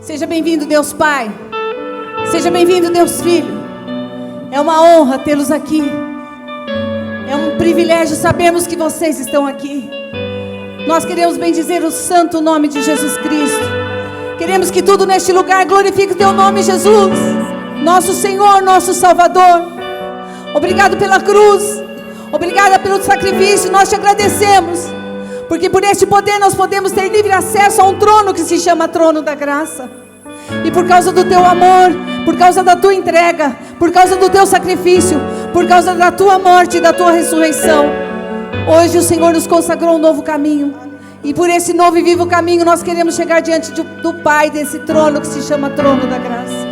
Seja bem-vindo, Deus Pai. Seja bem-vindo, Deus Filho. É uma honra tê-los aqui. É um privilégio sabermos que vocês estão aqui. Nós queremos bendizer o santo nome de Jesus Cristo. Queremos que tudo neste lugar glorifique o teu nome, Jesus, nosso Senhor, nosso Salvador. Obrigado pela cruz. Obrigada pelo sacrifício. Nós te agradecemos, porque por este poder nós podemos ter livre acesso a um trono que se chama trono da graça. E por causa do teu amor, por causa da tua entrega, por causa do teu sacrifício, por causa da tua morte e da tua ressurreição, hoje o Senhor nos consagrou um novo caminho. E por esse novo e vivo caminho nós queremos chegar diante do Pai, desse trono que se chama trono da graça.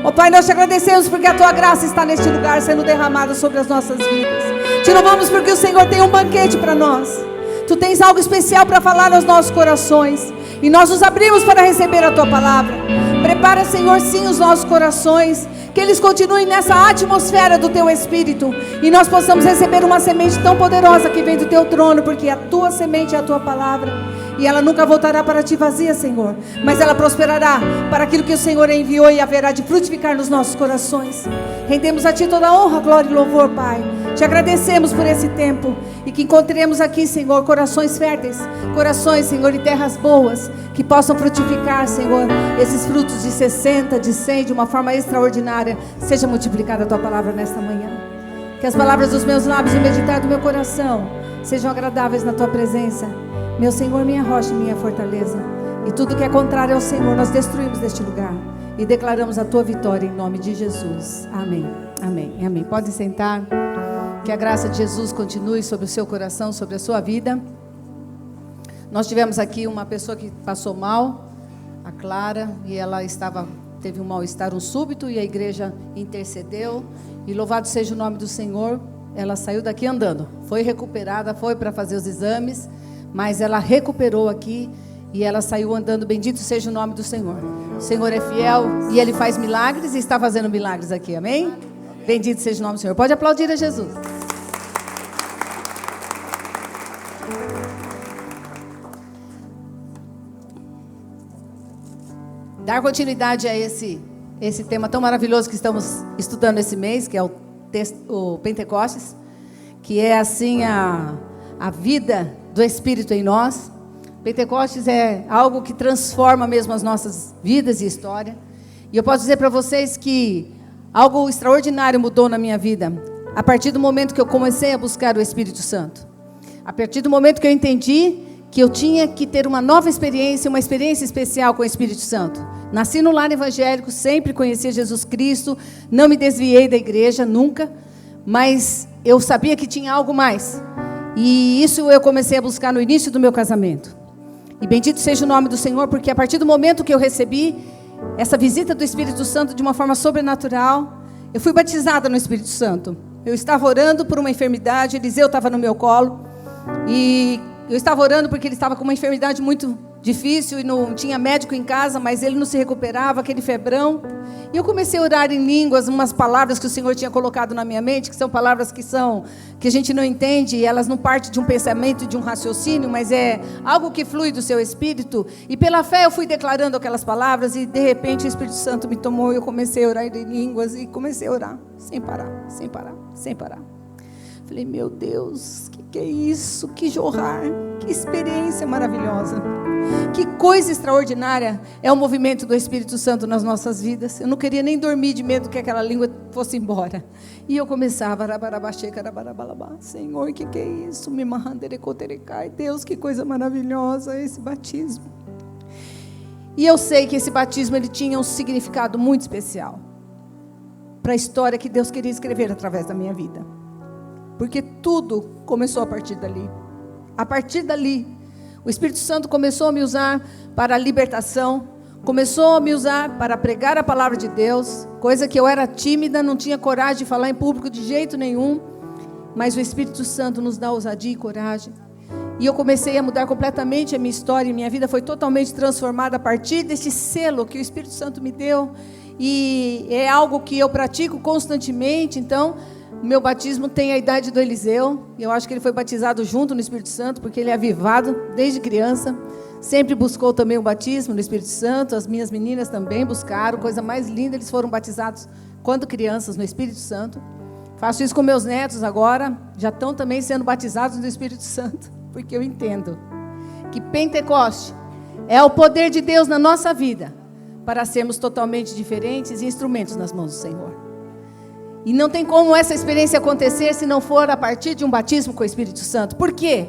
Ó Pai, nós te agradecemos porque a tua graça está neste lugar sendo derramada sobre as nossas vidas. Te louvamos porque o Senhor tem um banquete para nós. Tu tens algo especial para falar aos nossos corações, e nós nos abrimos para receber a tua palavra. Prepara, Senhor, sim, os nossos corações, que eles continuem nessa atmosfera do teu Espírito, e nós possamos receber uma semente tão poderosa que vem do teu trono, porque a tua semente é a tua palavra, e ela nunca voltará para ti vazia, Senhor, mas ela prosperará para aquilo que o Senhor enviou, e haverá de frutificar nos nossos corações. Rendemos a ti toda a honra, glória e louvor, Pai. Te agradecemos por esse tempo, e que encontremos aqui, Senhor, corações férteis, corações, Senhor, e terras boas, que possam frutificar, Senhor, esses frutos de 60, de 100, de uma forma extraordinária. Seja multiplicada a tua palavra nesta manhã. Que as palavras dos meus lábios e o meditar do meu coração sejam agradáveis na tua presença, meu Senhor, minha rocha e minha fortaleza. E tudo que é contrário ao Senhor nós destruímos deste lugar e declaramos a tua vitória em nome de Jesus. Amém, amém, amém. Pode sentar. Que a graça de Jesus continue sobre o seu coração, sobre a sua vida. Nós tivemos aqui uma pessoa que passou mal, a Clara, e ela teve um mal-estar, um súbito, e a igreja intercedeu, e louvado seja o nome do Senhor. Ela saiu daqui andando, foi recuperada, foi para fazer os exames, mas ela recuperou aqui, e ela saiu andando. Bendito seja o nome do Senhor. O Senhor é fiel, e Ele faz milagres, e está fazendo milagres aqui, amém? Bendito seja o nome do Senhor. Pode aplaudir a Jesus. Dar continuidade a esse tema tão maravilhoso que estamos estudando esse mês, que é o Pentecostes, que é assim a vida do Espírito em nós. Pentecostes é algo que transforma mesmo as nossas vidas e história. E eu posso dizer para vocês que algo extraordinário mudou na minha vida a partir do momento que eu comecei a buscar o Espírito Santo. A partir do momento que eu entendi que eu tinha que ter uma nova experiência, uma experiência especial com o Espírito Santo. Nasci no lar evangélico, sempre conheci Jesus Cristo, não me desviei da igreja, nunca, mas eu sabia que tinha algo mais. E isso eu comecei a buscar no início do meu casamento. E bendito seja o nome do Senhor, porque a partir do momento que eu recebi essa visita do Espírito Santo de uma forma sobrenatural, eu fui batizada no Espírito Santo. Eu estava orando por uma enfermidade, Eliseu estava no meu colo, e eu estava orando porque ele estava com uma enfermidade muito difícil e não tinha médico em casa, mas ele não se recuperava, aquele febrão. E eu comecei a orar em línguas, umas palavras que o Senhor tinha colocado na minha mente, que são palavras que a gente não entende, e elas não partem de um pensamento, de um raciocínio, mas é algo que flui do seu espírito. E pela fé eu fui declarando aquelas palavras, e de repente o Espírito Santo me tomou, e eu comecei a orar em línguas, e comecei a orar, sem parar, sem parar, sem parar. Falei, meu Deus, que é isso? Que jorrar, que experiência maravilhosa. Que coisa extraordinária é o movimento do Espírito Santo nas nossas vidas. Eu não queria nem dormir de medo que aquela língua fosse embora. E eu começava, Senhor, que é isso? Deus, que coisa maravilhosa esse batismo. E eu sei que esse batismo ele tinha um significado muito especial para a história que Deus queria escrever através da minha vida. Porque tudo começou a partir dali. A partir dali, o Espírito Santo começou a me usar para a libertação, começou a me usar para pregar a palavra de Deus, coisa que eu era tímida, não tinha coragem de falar em público de jeito nenhum, mas o Espírito Santo nos dá ousadia e coragem. E eu comecei a mudar completamente a minha história, e minha vida foi totalmente transformada a partir desse selo que o Espírito Santo me deu, e é algo que eu pratico constantemente. Então, o meu batismo tem a idade do Eliseu. Eu acho que ele foi batizado junto no Espírito Santo, porque ele é avivado desde criança. sempre buscou também o batismo no Espírito Santo. As minhas meninas também buscaram, coisa mais linda, eles foram batizados quando crianças no Espírito Santo. Faço isso com meus netos agora, já estão também sendo batizados no Espírito Santo, porque eu entendo que Pentecoste é o poder de Deus na nossa vida, para sermos totalmente diferentes e instrumentos nas mãos do Senhor. E não tem como essa experiência acontecer se não for a partir de um batismo com o Espírito Santo. Por quê?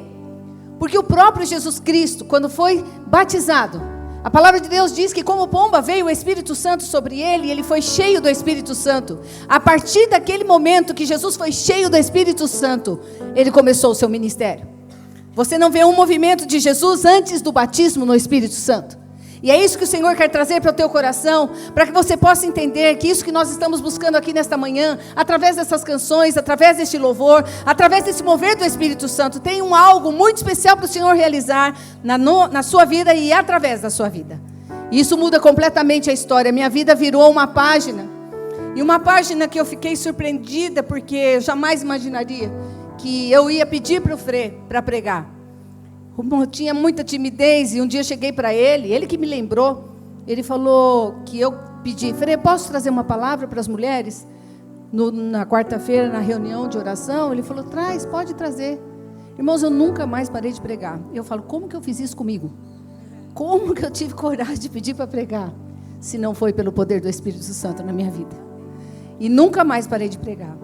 Porque o próprio Jesus Cristo, quando foi batizado, a palavra de Deus diz que como pomba veio o Espírito Santo sobre ele, e ele foi cheio do Espírito Santo. A partir daquele momento que Jesus foi cheio do Espírito Santo, ele começou o seu ministério. Você não vê um movimento de Jesus antes do batismo no Espírito Santo. E é isso que o Senhor quer trazer para o teu coração, para que você possa entender que isso que nós estamos buscando aqui nesta manhã, através dessas canções, através deste louvor, através desse mover do Espírito Santo, tem algo muito especial para o Senhor realizar na sua vida e através da sua vida. E isso muda completamente a história. Minha vida virou uma página, e uma página que eu fiquei surpreendida, porque eu jamais imaginaria que eu ia pedir para o Frei para pregar. Eu tinha muita timidez, e um dia eu cheguei para ele que me lembrou, ele falou que eu pedi, Frei, posso trazer uma palavra para as mulheres? Na quarta-feira, na reunião de oração, ele falou, pode trazer. Irmãos, eu nunca mais parei de pregar. Eu falo, como que eu fiz isso comigo? Como que eu tive coragem de pedir para pregar? Se não foi pelo poder do Espírito Santo na minha vida. E nunca mais parei de pregar.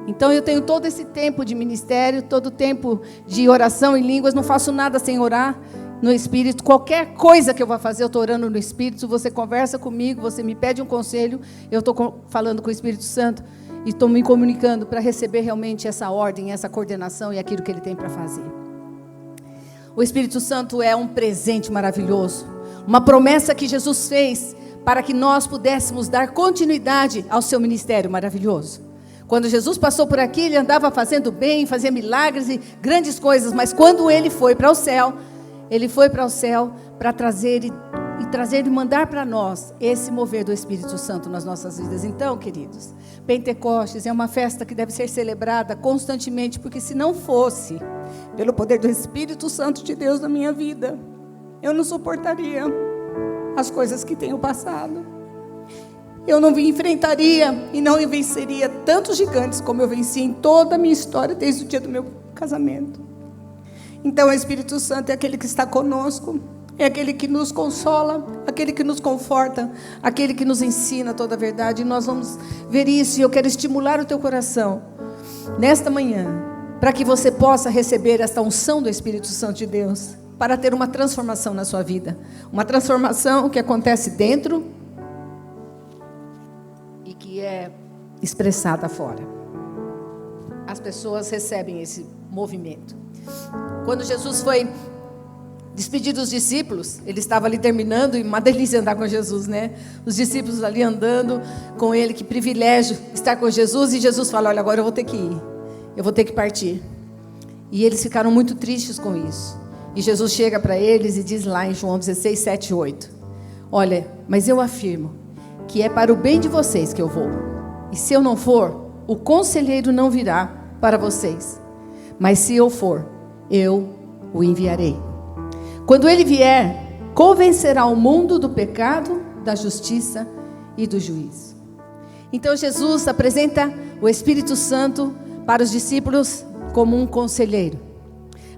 Então eu tenho todo esse tempo de ministério, todo o tempo de oração em línguas, não faço nada sem orar no Espírito. Qualquer coisa que eu vá fazer, eu estou orando no Espírito. Você conversa comigo, você me pede um conselho, eu estou falando com o Espírito Santo e estou me comunicando para receber realmente essa ordem, essa coordenação e aquilo que Ele tem para fazer. O Espírito Santo é um presente maravilhoso, uma promessa que Jesus fez para que nós pudéssemos dar continuidade ao seu ministério maravilhoso. Quando Jesus passou por aqui, ele andava fazendo bem, fazia milagres e grandes coisas, mas quando ele foi para o céu, para trazer e mandar para nós esse mover do Espírito Santo nas nossas vidas. Então, queridos, Pentecostes é uma festa que deve ser celebrada constantemente, porque se não fosse pelo poder do Espírito Santo de Deus na minha vida, eu não suportaria as coisas que tenho passado. Eu não enfrentaria e não venceria tantos gigantes como eu venci em toda a minha história, desde o dia do meu casamento. Então, o Espírito Santo é aquele que está conosco, é aquele que nos consola, aquele que nos conforta, aquele que nos ensina toda a verdade. E nós vamos ver isso, e eu quero estimular o teu coração nesta manhã, para que você possa receber esta unção do Espírito Santo de Deus, para ter uma transformação na sua vida. Uma transformação que acontece dentro e que é expressada fora. As pessoas recebem esse movimento. Quando Jesus foi despedir dos discípulos, ele estava ali terminando, e uma delícia andar com Jesus, né? Os discípulos ali andando com ele, que privilégio estar com Jesus. E Jesus fala, olha, agora eu vou ter que ir, eu vou ter que partir. E eles ficaram muito tristes com isso. E Jesus chega para eles e diz lá em João 16, 7 e 8, olha, mas eu afirmo que é para o bem de vocês que eu vou. E se eu não for, o conselheiro não virá para vocês. Mas se eu for, eu o enviarei. Quando ele vier, convencerá o mundo do pecado, da justiça e do juízo. Então Jesus apresenta o Espírito Santo para os discípulos como um conselheiro.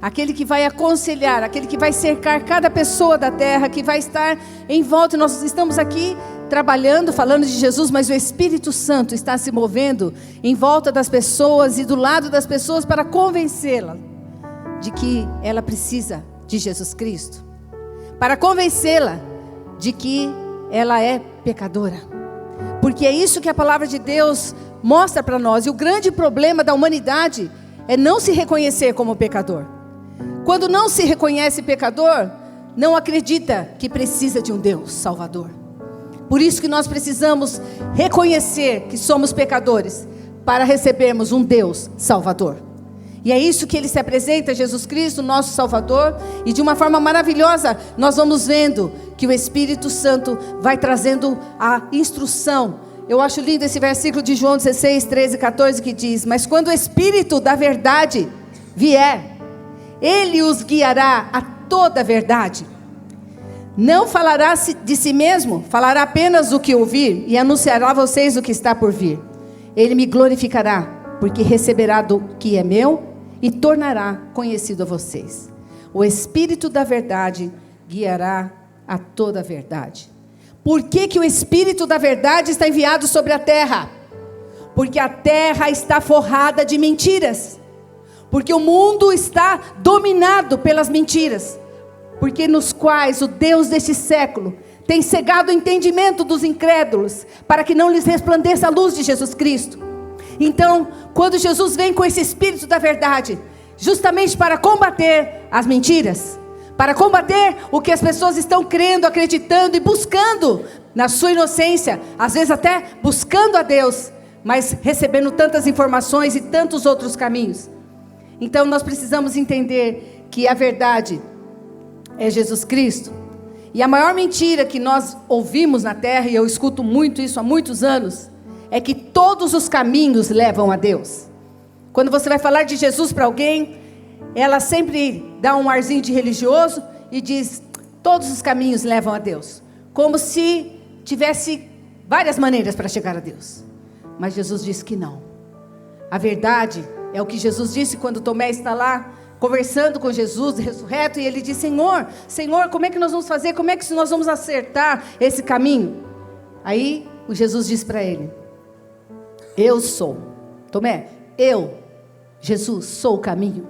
Aquele que vai aconselhar, aquele que vai cercar cada pessoa da terra, que vai estar em volta. Nós estamos aqui trabalhando, falando de Jesus, mas o Espírito Santo está se movendo em volta das pessoas e do lado das pessoas para convencê-la de que ela precisa de Jesus Cristo, para convencê-la de que ela é pecadora, porque é isso que a palavra de Deus mostra para nós. E o grande problema da humanidade é não se reconhecer como pecador. Quando não se reconhece pecador, não acredita que precisa de um Deus Salvador. Por isso que nós precisamos reconhecer que somos pecadores, para recebermos um Deus Salvador. E é isso que Ele se apresenta, Jesus Cristo, nosso Salvador. E de uma forma maravilhosa, nós vamos vendo que o Espírito Santo vai trazendo a instrução. Eu acho lindo esse versículo de João 16, 13 e 14, que diz, mas quando o Espírito da verdade vier, Ele os guiará a toda a verdade. Não falará de si mesmo, falará apenas o que ouvir e anunciará a vocês o que está por vir. Ele me glorificará, porque receberá do que é meu e tornará conhecido a vocês. O Espírito da verdade guiará a toda a verdade. Por que o Espírito da verdade está enviado sobre a terra? Porque a terra está forrada de mentiras. Porque o mundo está dominado pelas mentiras. Porque nos quais o Deus deste século tem cegado o entendimento dos incrédulos, para que não lhes resplandeça a luz de Jesus Cristo. Então, quando Jesus vem com esse Espírito da verdade, justamente para combater as mentiras, para combater o que as pessoas estão crendo, acreditando e buscando na sua inocência, às vezes até buscando a Deus, mas recebendo tantas informações e tantos outros caminhos. Então nós precisamos entender que a verdade é Jesus Cristo. E a maior mentira que nós ouvimos na terra, e eu escuto muito isso há muitos anos, é que todos os caminhos levam a Deus. Quando você vai falar de Jesus para alguém, ela sempre dá um arzinho de religioso e diz: todos os caminhos levam a Deus. Como se tivesse várias maneiras para chegar a Deus. Mas Jesus disse que não. A verdade é o que Jesus disse quando Tomé está lá conversando com Jesus, ressurreto, e ele diz: Senhor, Senhor, como é que nós vamos fazer? Como é que nós vamos acertar esse caminho? Aí o Jesus disse para ele: eu sou, Tomé, eu, Jesus, sou o caminho,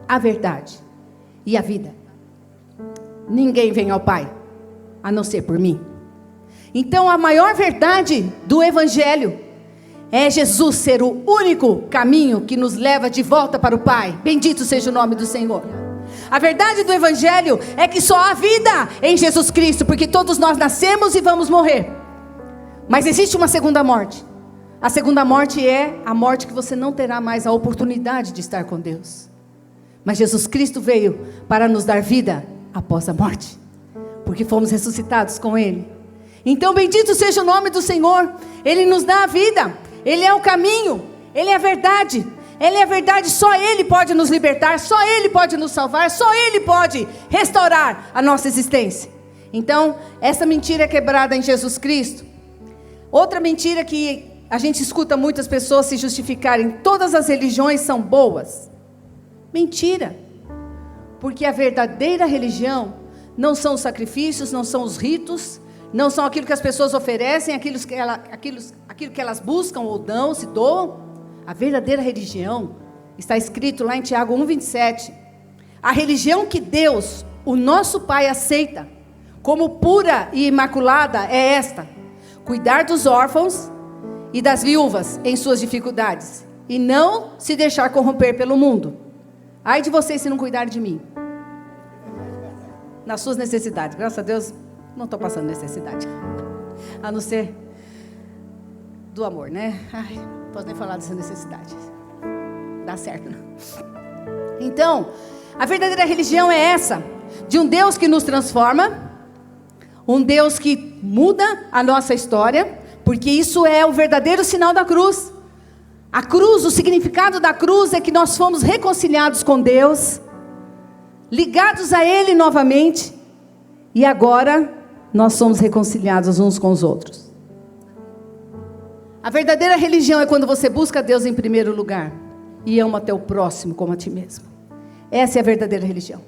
a verdade e a vida. Ninguém vem ao Pai a não ser por mim. Então a maior verdade do Evangelho é Jesus ser o único caminho que nos leva de volta para o Pai. Bendito seja o nome do Senhor. A verdade do Evangelho é que só há vida em Jesus Cristo, porque todos nós nascemos e vamos morrer. Mas existe uma segunda morte. A segunda morte é a morte que você não terá mais a oportunidade de estar com Deus. Mas Jesus Cristo veio para nos dar vida após a morte, porque fomos ressuscitados com Ele. Então bendito seja o nome do Senhor. Ele nos dá a vida. Ele é o caminho, Ele é a verdade. Ele é a verdade, só Ele pode nos libertar, só Ele pode nos salvar, só Ele pode restaurar a nossa existência. Então, essa mentira é quebrada em Jesus Cristo. Outra mentira que a gente escuta muitas pessoas se justificarem: todas as religiões são boas. Mentira. Porque a verdadeira religião não são os sacrifícios, não são os ritos, não são aquilo que as pessoas oferecem, aquilo que elas buscam ou dão, se doam. A verdadeira religião está escrito lá em Tiago 1,27. A religião que Deus, o nosso Pai, aceita como pura e imaculada é esta: cuidar dos órfãos e das viúvas em suas dificuldades, e não se deixar corromper pelo mundo. Ai de vocês se não cuidarem de mim nas suas necessidades. Graças a Deus não estou passando necessidade, a não ser do amor, né? Ai, não posso nem falar dessa necessidade. Dá certo, não? Então, a verdadeira religião é essa: de um Deus que nos transforma, um Deus que muda a nossa história, porque isso é o verdadeiro sinal da cruz. A cruz, o significado da cruz é que nós fomos reconciliados com Deus, ligados a Ele novamente, e agora nós somos reconciliados uns com os outros. A verdadeira religião é quando você busca Deus em primeiro lugar e ama teu próximo como a ti mesmo. Essa é a verdadeira religião.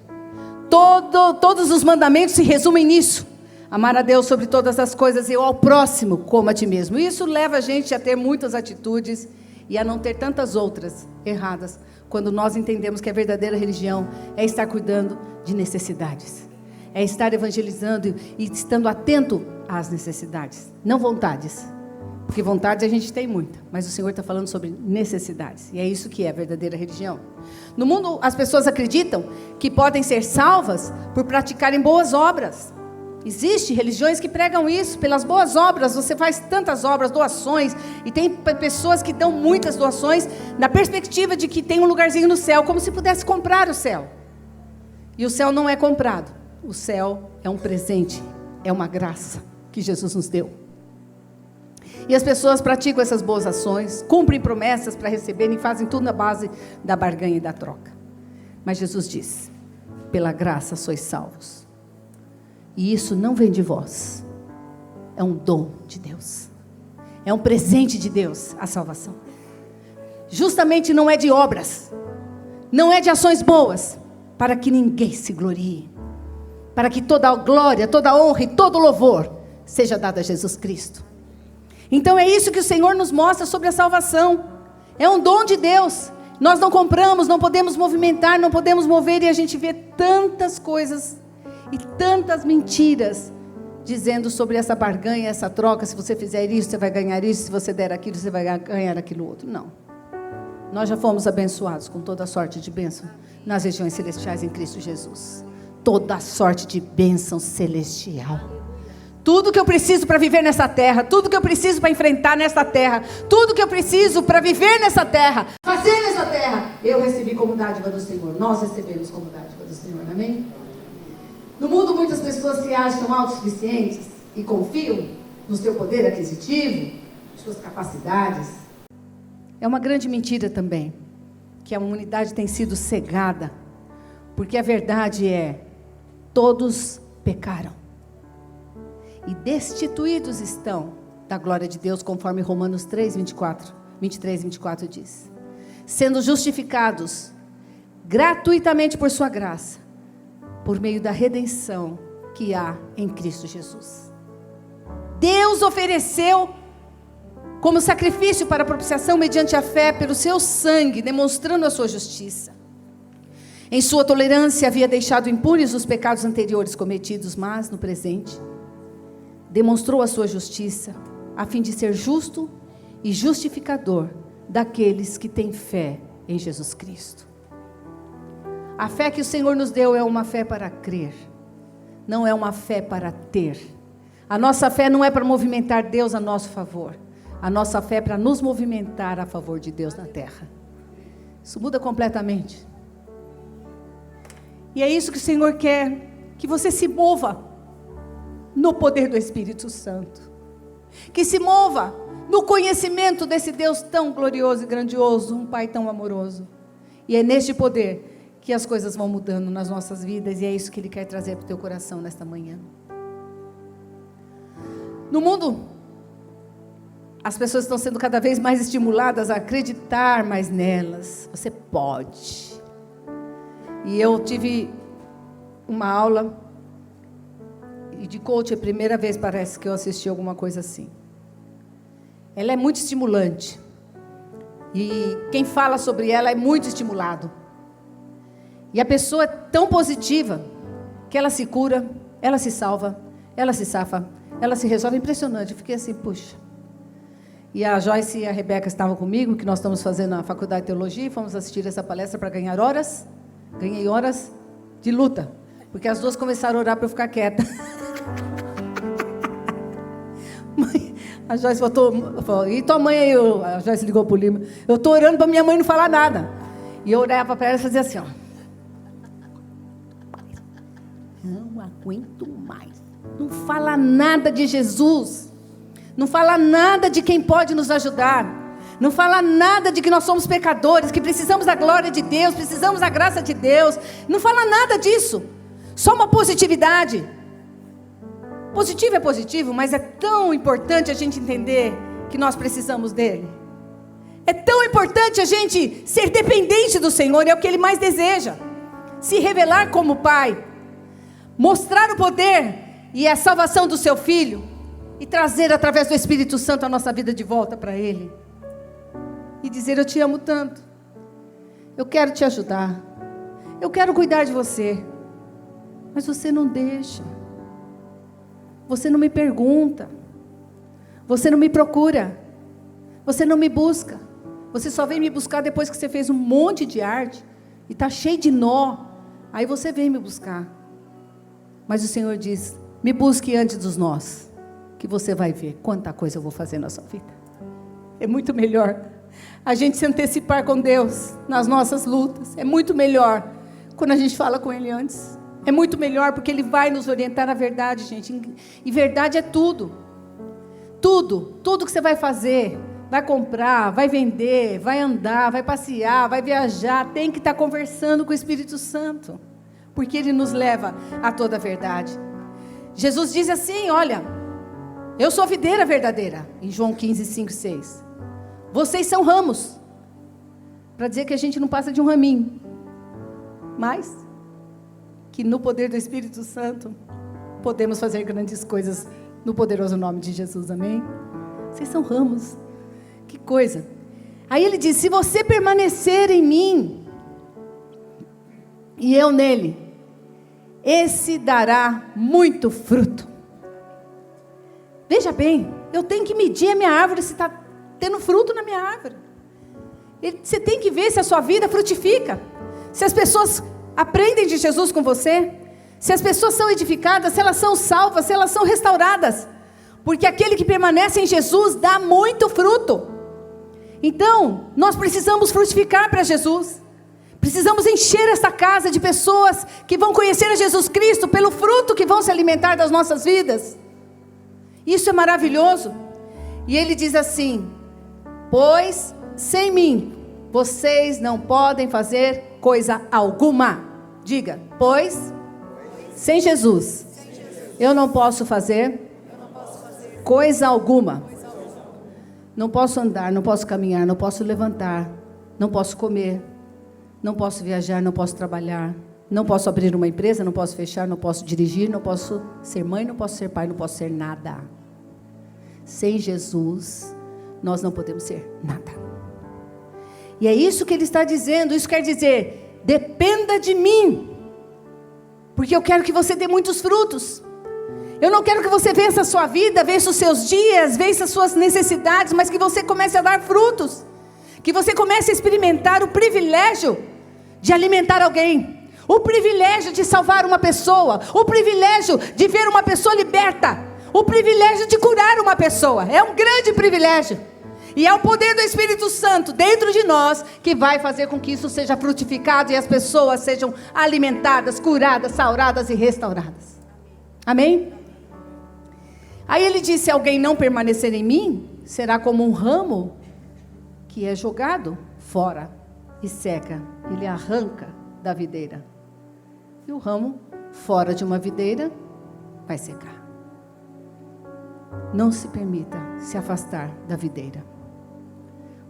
Todos os mandamentos se resumem nisso: amar a Deus sobre todas as coisas e ao próximo como a ti mesmo. Isso leva a gente a ter muitas atitudes e a não ter tantas outras erradas, quando nós entendemos que a verdadeira religião é estar cuidando de necessidades, é estar evangelizando e estando atento às necessidades, não vontades, porque vontades a gente tem muita, mas o Senhor está falando sobre necessidades, e é isso que é a verdadeira religião. No mundo as pessoas acreditam que podem ser salvas por praticarem boas obras. Existem religiões que pregam isso: pelas boas obras, você faz tantas obras, doações, e tem pessoas que dão muitas doações, na perspectiva de que tem um lugarzinho no céu, como se pudesse comprar o céu. E o céu não é comprado, o céu é um presente, é uma graça que Jesus nos deu. E as pessoas praticam essas boas ações, cumprem promessas para receberem, e fazem tudo na base da barganha e da troca. Mas Jesus diz: pela graça sois salvos. E isso não vem de vós. É um dom de Deus. É um presente de Deus, a salvação. Justamente não é de obras. Não é de ações boas. Para que ninguém se glorie. Para que toda a glória, toda a honra e todo o louvor seja dado a Jesus Cristo. Então é isso que o Senhor nos mostra sobre a salvação. É um dom de Deus. Nós não compramos, não podemos movimentar, não podemos mover. E a gente vê tantas coisas e tantas mentiras dizendo sobre essa barganha, essa troca. Se você fizer isso, você vai ganhar isso. Se você der aquilo, você vai ganhar aquilo outro. Não. Nós já fomos abençoados com toda sorte de bênção nas regiões celestiais em Cristo Jesus. Toda sorte de bênção celestial. Tudo que eu preciso para viver nessa terra, tudo que eu preciso para enfrentar nessa terra, tudo que eu preciso para viver nessa terra, fazer nessa terra, eu recebi como dádiva do Senhor. Nós recebemos como dádiva do Senhor, amém? No mundo muitas pessoas se acham autossuficientes e confiam no seu poder aquisitivo, suas capacidades. É uma grande mentira também, que a humanidade tem sido cegada, porque a verdade é, todos pecaram e destituídos estão da glória de Deus, conforme Romanos 3, 23, 24 diz. Sendo justificados gratuitamente por sua graça, por meio da redenção que há em Cristo Jesus. Deus ofereceu como sacrifício para a propiciação mediante a fé pelo seu sangue, demonstrando a sua justiça. Em sua tolerância havia deixado impunes os pecados anteriores cometidos, mas no presente demonstrou a sua justiça, a fim de ser justo e justificador daqueles que têm fé em Jesus Cristo. A fé que o Senhor nos deu é uma fé para crer, não é uma fé para ter. A nossa fé não é para movimentar Deus a nosso favor. A nossa fé é para nos movimentar a favor de Deus na terra. Isso muda completamente. E é isso que o Senhor quer, que você se mova no poder do Espírito Santo. Que se mova no conhecimento desse Deus tão glorioso e grandioso, um Pai tão amoroso. E é neste poder que as coisas vão mudando nas nossas vidas, e é isso que Ele quer trazer para o teu coração nesta manhã. No mundo, as pessoas estão sendo cada vez mais estimuladas a acreditar mais nelas. Você pode. E eu tive uma aula, e de coach, é a primeira vez parece que eu assisti alguma coisa assim. Ela é muito estimulante. E quem fala sobre ela é muito estimulado. E a pessoa é tão positiva que ela se cura, ela se salva, ela se safa, ela se resolve. Impressionante. Eu fiquei assim, puxa. E a Joyce e a Rebeca estavam comigo, que nós estamos fazendo na faculdade de teologia, e fomos assistir essa palestra para ganhar horas. Ganhei horas de luta, porque as duas começaram a orar para eu ficar quieta. A Joyce falou, e tua mãe aí? A Joyce ligou para o Lima. Eu estou orando para minha mãe não falar nada. E eu orava para ela e fazia assim, ó. Não aguento mais. Não fala nada de Jesus. Não fala nada de quem pode nos ajudar. Não fala nada de que nós somos pecadores, que precisamos da glória de Deus, precisamos da graça de Deus. Não fala nada disso. Só uma positividade. Positivo é positivo, mas é tão importante a gente entender que nós precisamos dele. É tão importante a gente ser dependente do Senhor, é o que Ele mais deseja. Se revelar como Pai, mostrar o poder e a salvação do seu Filho, e trazer através do Espírito Santo a nossa vida de volta para Ele. E dizer, eu te amo tanto, eu quero te ajudar, eu quero cuidar de você, mas você não deixa, você não me pergunta, você não me procura, você não me busca, você só vem me buscar depois que você fez um monte de arte, e está cheio de nó, aí você vem me buscar. Mas o Senhor diz, me busque antes dos nós, que você vai ver quanta coisa eu vou fazer na sua vida. É muito melhor a gente se antecipar com Deus nas nossas lutas. É muito melhor quando a gente fala com Ele antes. É muito melhor porque Ele vai nos orientar na verdade, gente. E verdade é tudo. Tudo que você vai fazer, vai comprar, vai vender, vai andar, vai passear, vai viajar, tem que estar conversando com o Espírito Santo, porque Ele nos leva a toda a verdade. Jesus diz assim, olha, eu sou a videira verdadeira, em João 15, 5, 6. Vocês são ramos, para dizer que a gente não passa de um raminho, mas que no poder do Espírito Santo, podemos fazer grandes coisas no poderoso nome de Jesus, amém? Vocês são ramos, que coisa. Aí ele diz, se você permanecer em mim, e eu nele, esse dará muito fruto. Veja bem, eu tenho que medir a minha árvore se está tendo fruto na minha árvore. Você tem que ver se a sua vida frutifica, se as pessoas aprendem de Jesus com você, se as pessoas são edificadas, se elas são salvas, se elas são restauradas, porque aquele que permanece em Jesus dá muito fruto. Então, nós precisamos frutificar para Jesus, precisamos encher esta casa de pessoas que vão conhecer a Jesus Cristo pelo fruto que vão se alimentar das nossas vidas. Isso é maravilhoso. E ele diz assim, pois sem mim, vocês não podem fazer coisa alguma. Diga, pois sem Jesus, eu não posso fazer coisa alguma. Não posso andar, não posso caminhar, não posso levantar, não posso comer, não posso viajar, não posso trabalhar, não posso abrir uma empresa, não posso fechar, não posso dirigir, não posso ser mãe, não posso ser pai, não posso ser nada. Sem Jesus, nós não podemos ser nada. E é isso que ele está dizendo. Isso quer dizer, dependa de mim, porque eu quero que você dê muitos frutos. Eu não quero que você vença a sua vida, vença os seus dias, vença as suas necessidades, mas que você comece a dar frutos, que você comece a experimentar o privilégio de alimentar alguém, o privilégio de salvar uma pessoa, o privilégio de ver uma pessoa liberta, o privilégio de curar uma pessoa. É um grande privilégio, e é o poder do Espírito Santo dentro de nós que vai fazer com que isso seja frutificado e as pessoas sejam alimentadas, curadas, saradas e restauradas. Amém? Aí ele disse, se alguém não permanecer em mim, será como um ramo que é jogado fora e seca. Ele arranca da videira. E o ramo fora de uma videira vai secar. Não se permita se afastar da videira,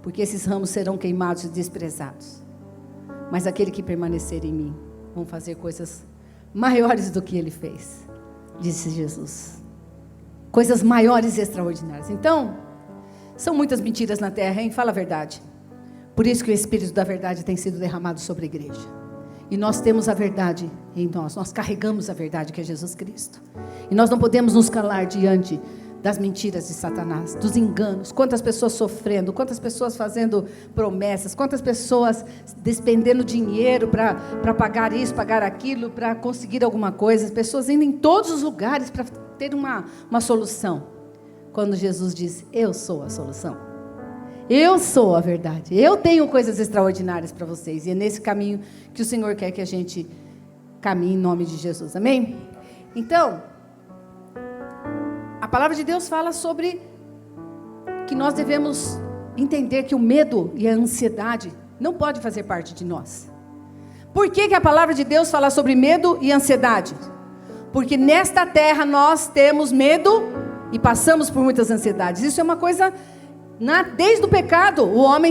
porque esses ramos serão queimados e desprezados. Mas aquele que permanecer em mim, vão fazer coisas maiores do que ele fez, disse Jesus. Coisas maiores e extraordinárias. Então, são muitas mentiras na terra, hein? Fala a verdade. Por isso que o Espírito da verdade tem sido derramado sobre a igreja. E nós temos a verdade em nós. Nós carregamos a verdade que é Jesus Cristo. E nós não podemos nos calar diante das mentiras de Satanás, dos enganos. Quantas pessoas sofrendo, quantas pessoas fazendo promessas, quantas pessoas despendendo dinheiro para pagar isso, pagar aquilo, para conseguir alguma coisa. Pessoas indo em todos os lugares para ter uma solução. Quando Jesus diz, eu sou a solução. Eu sou a verdade. Eu tenho coisas extraordinárias para vocês. E é nesse caminho que o Senhor quer que a gente caminhe em nome de Jesus. Amém? Então, a palavra de Deus fala sobre que nós devemos entender que o medo e a ansiedade não pode fazer parte de nós. Por que a palavra de Deus fala sobre medo e ansiedade? Porque nesta terra nós temos medo e passamos por muitas ansiedades. Isso é uma coisa, desde o pecado, o homem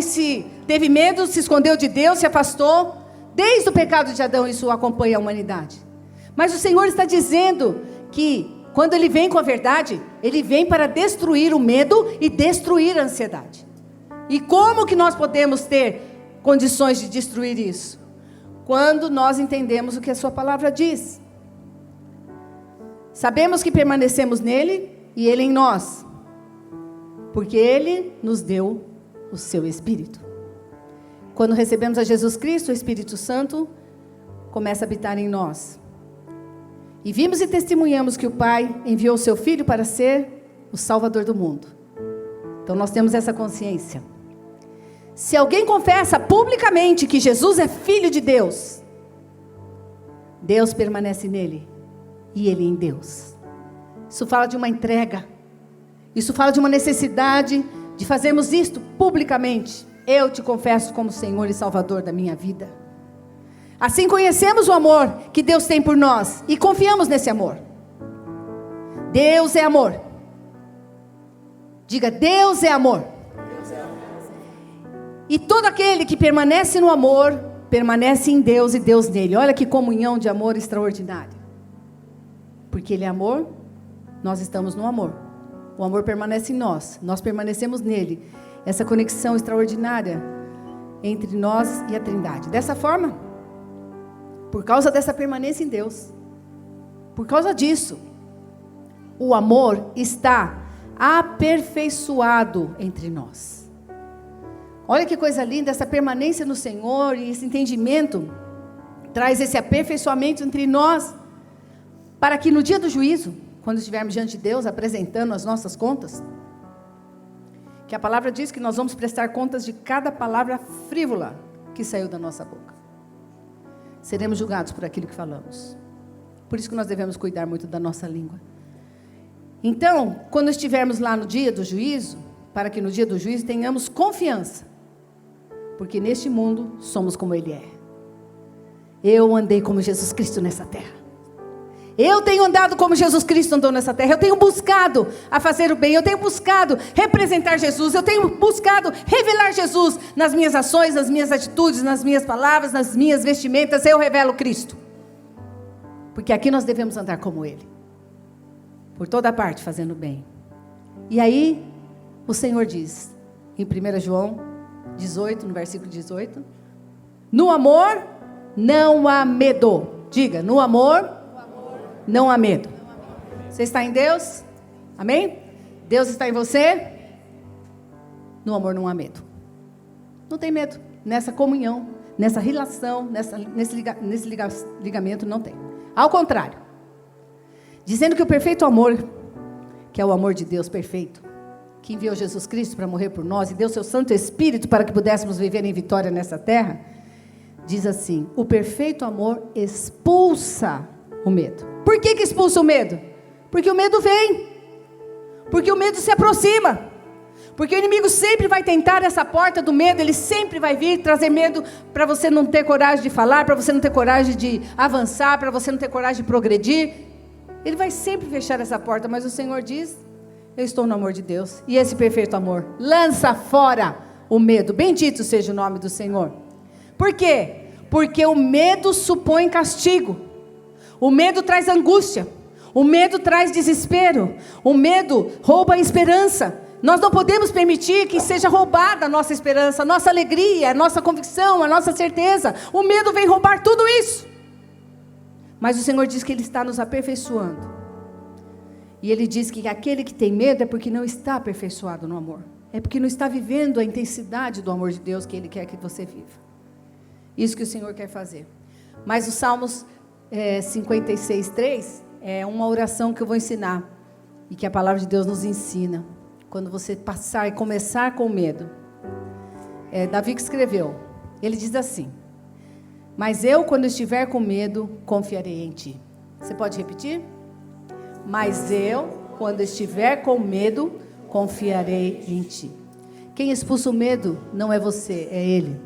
teve medo, se escondeu de Deus, se afastou. Desde o pecado de Adão, isso acompanha a humanidade. Mas o Senhor está dizendo que quando Ele vem com a verdade, Ele vem para destruir o medo e destruir a ansiedade. E como que nós podemos ter condições de destruir isso? Quando nós entendemos o que a sua palavra diz. Sabemos que permanecemos nele e ele em nós, porque ele nos deu o seu Espírito. Quando recebemos a Jesus Cristo, o Espírito Santo começa a habitar em nós. E vimos e testemunhamos que o Pai enviou o seu Filho para ser o Salvador do mundo. Então nós temos essa consciência. Se alguém confessa publicamente que Jesus é Filho de Deus, Deus permanece nele e ele em Deus. Isso fala de uma entrega. Isso fala de uma necessidade de fazermos isto publicamente. Eu te confesso como Senhor e Salvador da minha vida. Assim conhecemos o amor que Deus tem por nós e confiamos nesse amor. Deus é amor. Diga, Deus é amor. E todo aquele que permanece no amor, permanece em Deus e Deus nele. Olha que comunhão de amor extraordinária. Porque Ele é amor, nós estamos no amor. O amor permanece em nós, nós permanecemos nele. Essa conexão extraordinária entre nós e a Trindade. Dessa forma, por causa dessa permanência em Deus, por causa disso, o amor está aperfeiçoado entre nós. Olha que coisa linda, essa permanência no Senhor e esse entendimento traz esse aperfeiçoamento entre nós, para que no dia do juízo, quando estivermos diante de Deus, apresentando as nossas contas, que a palavra diz que nós vamos prestar contas de cada palavra frívola que saiu da nossa boca. Seremos julgados por aquilo que falamos. Por isso que nós devemos cuidar muito da nossa língua. Então, quando estivermos lá no dia do juízo, para que no dia do juízo tenhamos confiança, porque neste mundo somos como Ele é. Eu andei como Jesus Cristo nessa terra. Eu tenho andado como Jesus Cristo andou nessa terra. Eu tenho buscado a fazer o bem. Eu tenho buscado representar Jesus. Eu tenho buscado revelar Jesus nas minhas ações, nas minhas atitudes, nas minhas palavras, nas minhas vestimentas. Eu revelo Cristo. Porque aqui nós devemos andar como Ele. Por toda parte fazendo o bem. E aí o Senhor diz, em 1 João 18, no versículo 18. No amor não há medo. Diga, no amor não há medo. Você está em Deus? Amém? Deus está em você? No amor não há medo. Não tem medo. Nessa comunhão, nessa relação, nesse ligamento não tem. Ao contrário. Dizendo que o perfeito amor, que é o amor de Deus perfeito, que enviou Jesus Cristo para morrer por nós e deu seu Santo Espírito para que pudéssemos viver em vitória nessa terra, diz assim, o perfeito amor expulsa o medo. Por que expulsa o medo? Porque o medo vem. Porque o medo se aproxima. Porque o inimigo sempre vai tentar essa porta do medo. Ele sempre vai vir trazer medo para você não ter coragem de falar, para você não ter coragem de avançar, para você não ter coragem de progredir. Ele vai sempre fechar essa porta. Mas o Senhor diz, eu estou no amor de Deus. E esse perfeito amor lança fora o medo. Bendito seja o nome do Senhor. Por quê? Porque o medo supõe castigo. O medo traz angústia, o medo traz desespero, o medo rouba a esperança. Nós não podemos permitir que seja roubada a nossa esperança, a nossa alegria, a nossa convicção, a nossa certeza. O medo vem roubar tudo isso. Mas o Senhor diz que Ele está nos aperfeiçoando. E Ele diz que aquele que tem medo é porque não está aperfeiçoado no amor. É porque não está vivendo a intensidade do amor de Deus que Ele quer que você viva. Isso que o Senhor quer fazer. Mas os Salmos 56:3 é uma oração que eu vou ensinar e que a palavra de Deus nos ensina quando você passar e começar com medo. Davi que escreveu, ele diz assim, mas eu quando estiver com medo confiarei em ti. Você pode repetir? Mas eu quando estiver com medo confiarei em ti. Quem expulsa o medo não é você, é Ele.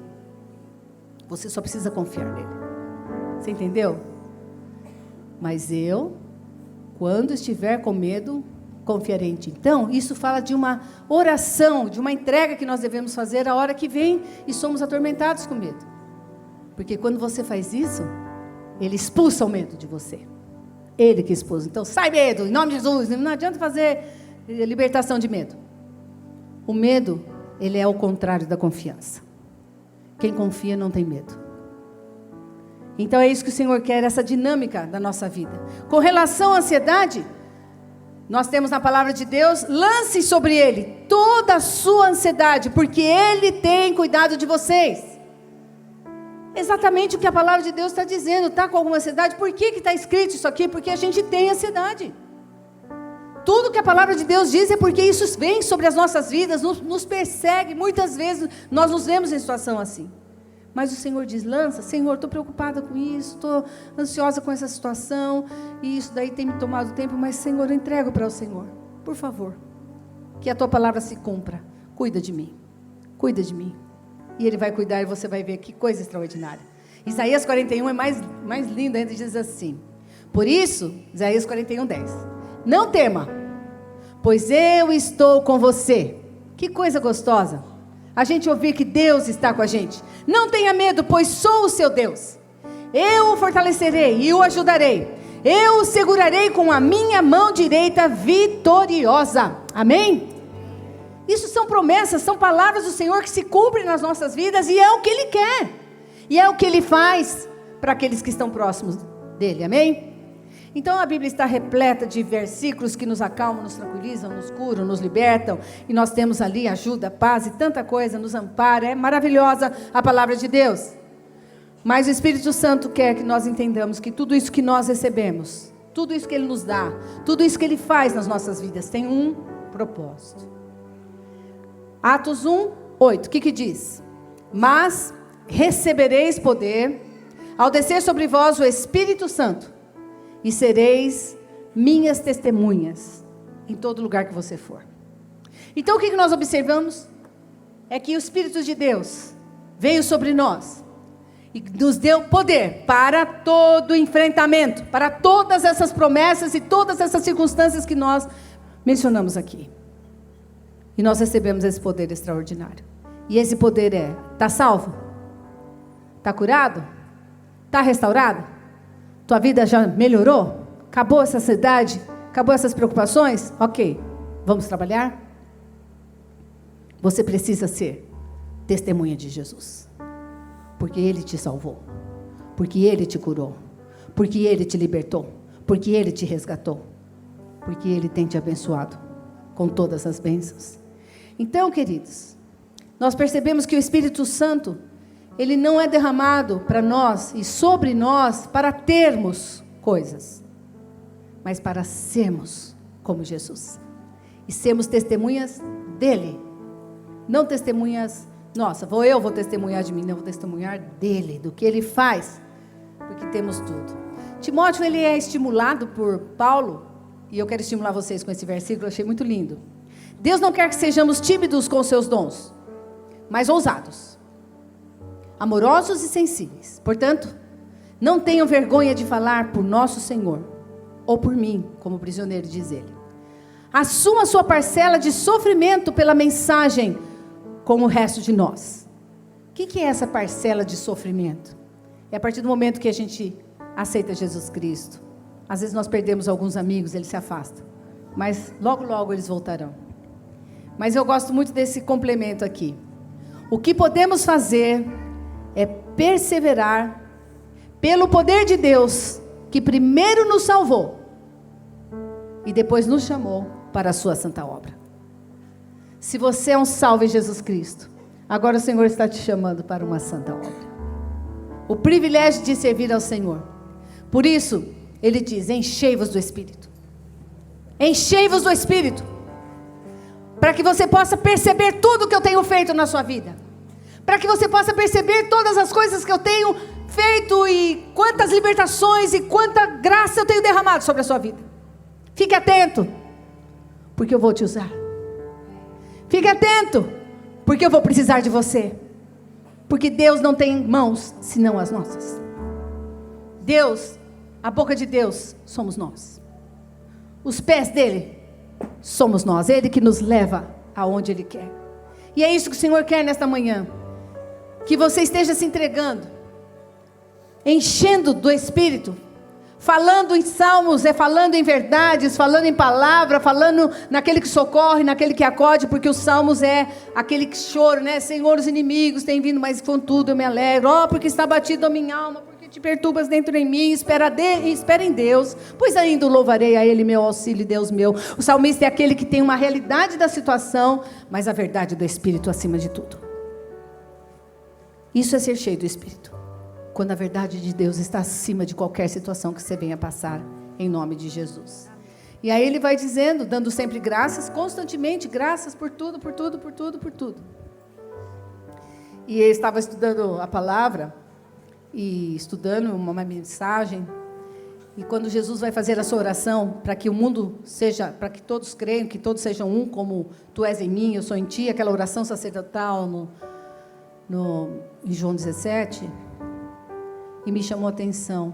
Você só precisa confiar nele. Você entendeu? Mas eu, quando estiver com medo, confiarei em ti. Então, isso fala de uma oração, de uma entrega que nós devemos fazer a hora que vem e somos atormentados com medo. Porque quando você faz isso, Ele expulsa o medo de você. Ele que expulsa. Então, sai medo, em nome de Jesus. Não adianta fazer libertação de medo. O medo, ele é o contrário da confiança. Quem confia não tem medo. Então é isso que o Senhor quer, essa dinâmica da nossa vida. Com relação à ansiedade, nós temos na palavra de Deus, lance sobre Ele toda a sua ansiedade, porque Ele tem cuidado de vocês. Exatamente o que a palavra de Deus está dizendo. Está com alguma ansiedade? Por que está escrito isso aqui? Porque a gente tem ansiedade. Tudo que a palavra de Deus diz é porque isso vem sobre as nossas vidas, nos persegue. Muitas vezes nós nos vemos em situação assim. Mas o Senhor diz, lança, Senhor, estou preocupada com isso, estou ansiosa com essa situação, e isso daí tem me tomado tempo, mas Senhor, eu entrego para o Senhor, por favor, que a Tua palavra se cumpra, cuida de mim, e Ele vai cuidar e você vai ver que coisa extraordinária. Isaías 41 é mais lindo ainda, diz assim, por isso, Isaías 41:10, Não tema, pois eu estou com você. Que coisa gostosa a gente ouvir que Deus está com a gente. Não tenha medo, pois sou o seu Deus. Eu o fortalecerei e o ajudarei. Eu o segurarei com a minha mão direita vitoriosa. Amém? Isso são promessas, são palavras do Senhor que se cumprem nas nossas vidas, e é o que Ele quer, e é o que Ele faz para aqueles que estão próximos dEle. Amém? Então a Bíblia está repleta de versículos que nos acalmam, nos tranquilizam, nos curam, nos libertam, e nós temos ali ajuda, paz e tanta coisa, nos ampara. É maravilhosa a palavra de Deus. Mas o Espírito Santo quer que nós entendamos que tudo isso que nós recebemos, tudo isso que Ele nos dá, tudo isso que Ele faz nas nossas vidas, tem um propósito. Atos 1, 8, o que diz? Mas recebereis poder ao descer sobre vós o Espírito Santo, e sereis minhas testemunhas em todo lugar que você for. Então o que nós observamos? É que o Espírito de Deus veio sobre nós e nos deu poder para todo enfrentamento, para todas essas promessas e todas essas circunstâncias que nós mencionamos aqui. E nós recebemos esse poder extraordinário. E esse poder está salvo? Está curado? Está restaurado? Tua vida já melhorou? Acabou essa ansiedade? Acabou essas preocupações? Ok, vamos trabalhar? Você precisa ser testemunha de Jesus. Porque Ele te salvou. Porque Ele te curou. Porque Ele te libertou. Porque Ele te resgatou. Porque Ele tem te abençoado com todas as bênçãos. Então, queridos, nós percebemos que o Espírito Santo, Ele não é derramado para nós e sobre nós para termos coisas, mas para sermos como Jesus. E sermos testemunhas dEle. Não testemunhas, nossa, vou testemunhar de mim, não, vou testemunhar dEle, do que Ele faz, porque temos tudo. Timóteo, ele é estimulado por Paulo, e eu quero estimular vocês com esse versículo, eu achei muito lindo. Deus não quer que sejamos tímidos com os seus dons, mas ousados, amorosos e sensíveis. Portanto, não tenham vergonha de falar por nosso Senhor, ou por mim, como prisioneiro, diz ele. Assuma a sua parcela de sofrimento pela mensagem com o resto de nós. O que é essa parcela de sofrimento? É a partir do momento que a gente aceita Jesus Cristo. Às vezes nós perdemos alguns amigos, eles se afastam, mas logo, logo eles voltarão. Mas eu gosto muito desse complemento aqui. O que podemos fazer é perseverar pelo poder de Deus, que primeiro nos salvou e depois nos chamou para a sua santa obra. Se você é um salvo em Jesus Cristo, agora o Senhor está te chamando para uma santa obra. O privilégio de servir ao Senhor. Por isso, Ele diz, enchei-vos do Espírito. Enchei-vos do Espírito. Para que você possa perceber tudo que eu tenho feito na sua vida. Para que você possa perceber todas as coisas que eu tenho feito e quantas libertações e quanta graça eu tenho derramado sobre a sua vida. Fique atento, porque eu vou te usar. Fique atento, porque eu vou precisar de você. Porque Deus não tem mãos, senão as nossas. Deus, a boca de Deus, somos nós. Os pés dele, somos nós. Ele que nos leva aonde Ele quer. E é isso que o Senhor quer nesta manhã. Que você esteja se entregando, enchendo do Espírito, falando em salmos, falando em verdades, falando em palavra, falando naquele que socorre, naquele que acode, porque os salmos é aquele que chora, né? Senhor, os inimigos têm vindo, mas contudo eu me alegro. Porque está batido a minha alma, porque te perturbas dentro em mim. Espera em Deus, pois ainda o louvarei a Ele, meu auxílio, Deus meu. O salmista é aquele que tem uma realidade da situação, mas a verdade do Espírito acima de tudo. Isso é ser cheio do Espírito, quando a verdade de Deus está acima de qualquer situação que você venha passar, em nome de Jesus. E aí ele vai dizendo, dando sempre graças, constantemente graças por tudo, por tudo, por tudo, por tudo. E eu estava estudando a palavra, e estudando uma mensagem, e quando Jesus vai fazer a sua oração, para que o mundo seja, para que todos creiam, que todos sejam um, como tu és em mim, eu sou em ti, aquela oração sacerdotal em João 17, e me chamou a atenção,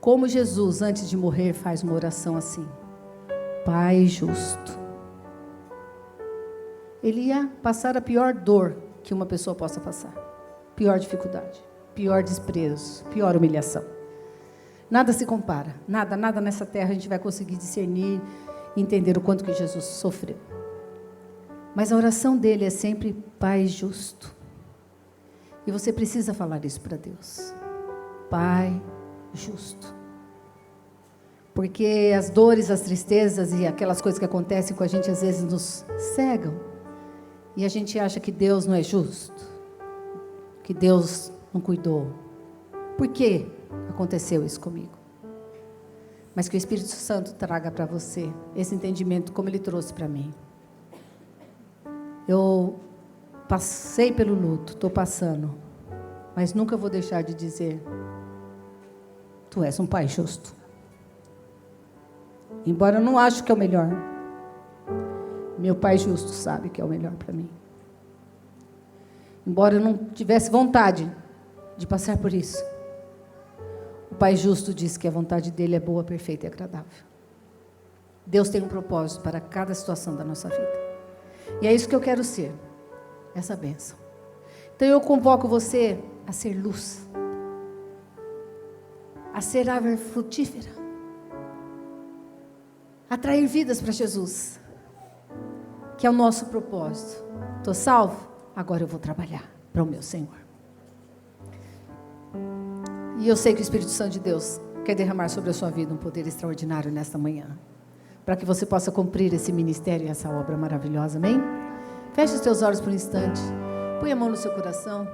como Jesus, antes de morrer, faz uma oração assim. Pai justo. Ele ia passar a pior dor que uma pessoa possa passar. Pior dificuldade, pior desprezo, pior humilhação. Nada se compara. Nada nessa terra a gente vai conseguir discernir e entender o quanto que Jesus sofreu. Mas a oração dele é sempre Pai justo. E você precisa falar isso para Deus. Pai justo. Porque as dores, as tristezas e aquelas coisas que acontecem com a gente às vezes nos cegam. E a gente acha que Deus não é justo. Que Deus não cuidou. Por que aconteceu isso comigo? Mas que o Espírito Santo traga para você esse entendimento como Ele trouxe para mim. Eu passei pelo luto, estou passando, mas nunca vou deixar de dizer: Tu és um Pai justo. Embora eu não ache que é o melhor, meu Pai justo sabe que é o melhor para mim. Embora eu não tivesse vontade de passar por isso, o Pai justo diz que a vontade dele é boa, perfeita e agradável. Deus tem um propósito para cada situação da nossa vida. E é isso que eu quero ser, essa bênção. Então eu convoco você a ser luz, a ser árvore frutífera, a atrair vidas para Jesus, que é o nosso propósito. Estou salvo? Agora eu vou trabalhar para o meu Senhor. E eu sei que o Espírito Santo de Deus quer derramar sobre a sua vida um poder extraordinário nesta manhã, para que você possa cumprir esse ministério e essa obra maravilhosa, amém? Feche os teus olhos por um instante, põe a mão no seu coração.